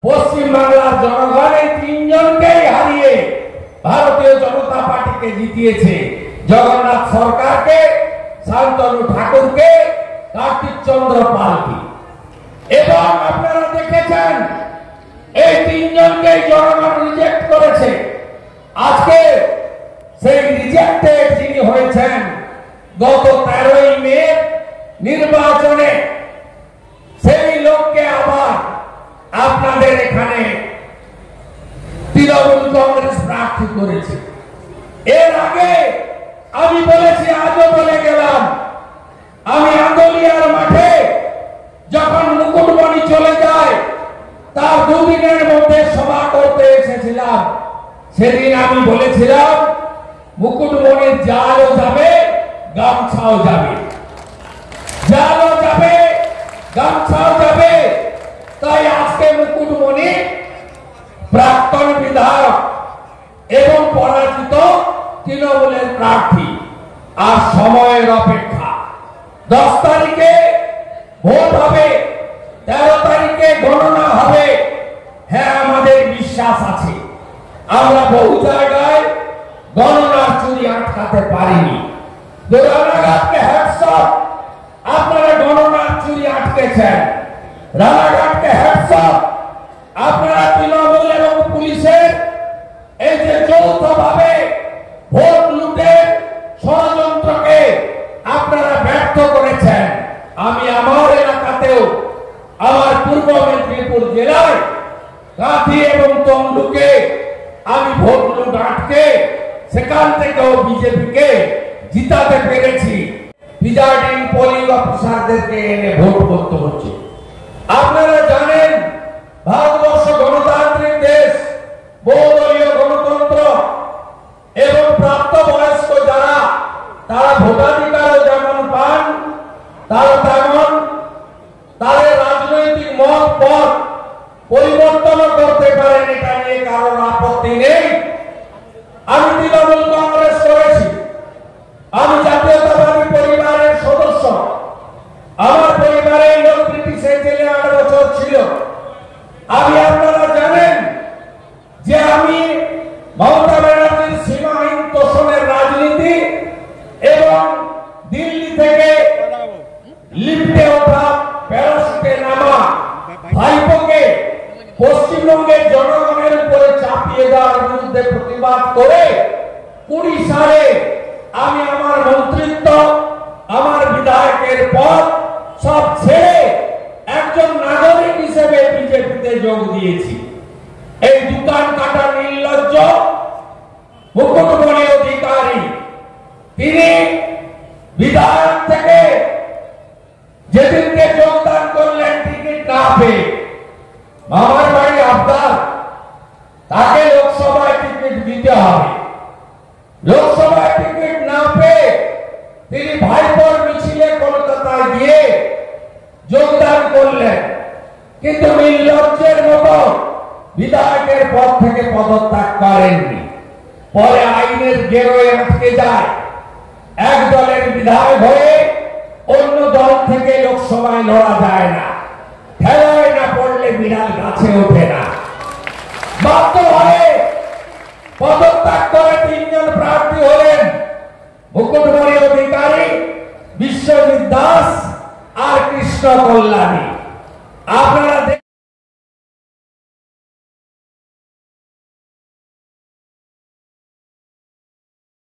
পশ্চিম বাংলার জনগণ এই তিনজনকেই হারিয়ে ভারতীয় জনতা পার্টিকে জিতিয়েছে। জগন্নাথ সরকারকে, শান্তনু ঠাকুরকে, কার্তিক চন্দ্র পালকে। এবং আপনারা দেখেছেন এই তিনজনকেই জনগণ রিজেক্ট করেছে। আজকে সেই রিজেক্টেড যিনি হয়েছেন গত 13ই মে নির্বাচনে, সেই লোককে আবার আপনাদের এখানে তৃণমূল কংগ্রেস প্রার্থী করেছে। এর আগে আমি বলেছি, আজও বলে গেলাম, আমি আন্দোলিয়ার মাঠে যখন মুকুটমণি চলে যায় তার দুদিনের মধ্যে সভা করতে এসেছিলাম। সেদিন আমি বলেছিলাম মুকুটমণির জালও যাবে, গামছাও যাবে, জালও যাবে, গামছাও যাবে। তাই আজকে মুকুটমণি প্রাক্তন বিধায়ক এবং পরাজিত তৃণমূলের প্রার্থী। আর সময়ের অপেক্ষা। 10 তারিখে ভোট হবে, 13 তারিখে গণনা হবে। হ্যাঁ, আমাদের বিশ্বাস আছে। আমরা বহু জায়গায় গণনার চুরি আটকাতে পারিনি। রানাঘাটকে হ্যাটসঅপ, আপনারা গণনার চুরি আটকেছেন। রানাঘাটকে হ্যাটসঅপ, আপনারা তৃণমূল এবং পুলিশের এই যে যৌথভাবে ভোট লুটের ষড়যন্ত্রকে আপনারা ব্যর্থ করেছেন। আমি আমার এলাকাতেও, আমার পূর্ব মেদিনীপুর জেলায় কাঁথি এবং তমলুকে আমি ভোট লুট আটকে সেখান থেকেও বিজেপিকে জিতাতে পেরেছি। প্রিজাইডিং পোলিং অফিসারদেরকে এনে ভোট করতে হচ্ছে। আপনারা জানেন ভারতবর্ষ গণতান্ত্রিক দেশ, বহুদলীয় গণতন্ত্র এবং প্রাপ্তবয়স্ক যারা, তারা ভোটাধিকারও যেমন পান, তারা তেমন তাদের রাজনৈতিক মত পথ পরিবর্তন করতে পারেন। এটা নিয়ে কারোর আপত্তি নেই। আমি তৃণমূল কংগ্রেস করেছি, আমি জাতীয়তাবাদী পরিবারের সদস্য। আমার পরিবারে লোক ব্রিটিশে জেলে 8 বছর ছিল। আপনারা জানেন যে আমি মমতা ব্যানার্জির সীমাহীন তোষণের রাজনীতি এবং দিল্লি থেকে লিফটে ওঠা, প্যারাশুটে নামা, ভাইপোকে পশ্চিমবঙ্গের জনগণের উপরে চাপিয়ে দেওয়ার বিরুদ্ধে প্রতিবাদ করে 20 সালে আমি আমার মন্ত্রিত্ব, আমার বিধায়কের পদ সব ছেড়ে একজন নাগরিক হিসেবে বিজেপিতে যোগ দিয়েছি। এই দোকান কাটা নির্লজ্জ মুকুটমণি অধিকারী, তিনি বিধায়ক থেকে যেদিনকে যোগদান করলেন টিকিট না পেয়ে, মামার বাড়ি আবদার, তাকে লোকসভায় টিকিট দিতে হবে। লোকসভায় টিকিট না পেয়ে তিনি ভাইপোর মিছিলে কলকাতায় গিয়ে যোগদান করলেন, কিন্তু নির্লজ্জের মতো বিধায়কের পদ থেকে পদত্যাগ করেননি। পরে আইনের গেরোয় আটকে যায়। এক দলের বিধায়ক হয়ে অন্য দল থেকে লোকসভায় লড়া যায় না। ঠেলায় না পড়লে বিড়াল গাছে ওঠে না। বাধ্য হয়ে পদত্যাগ করে 3 জন প্রার্থী হলেন, মুকুটমণি অধিকারী, বিশ্বজিৎ দাস আর কৃষ্ণ কল্যাণী। আপনারা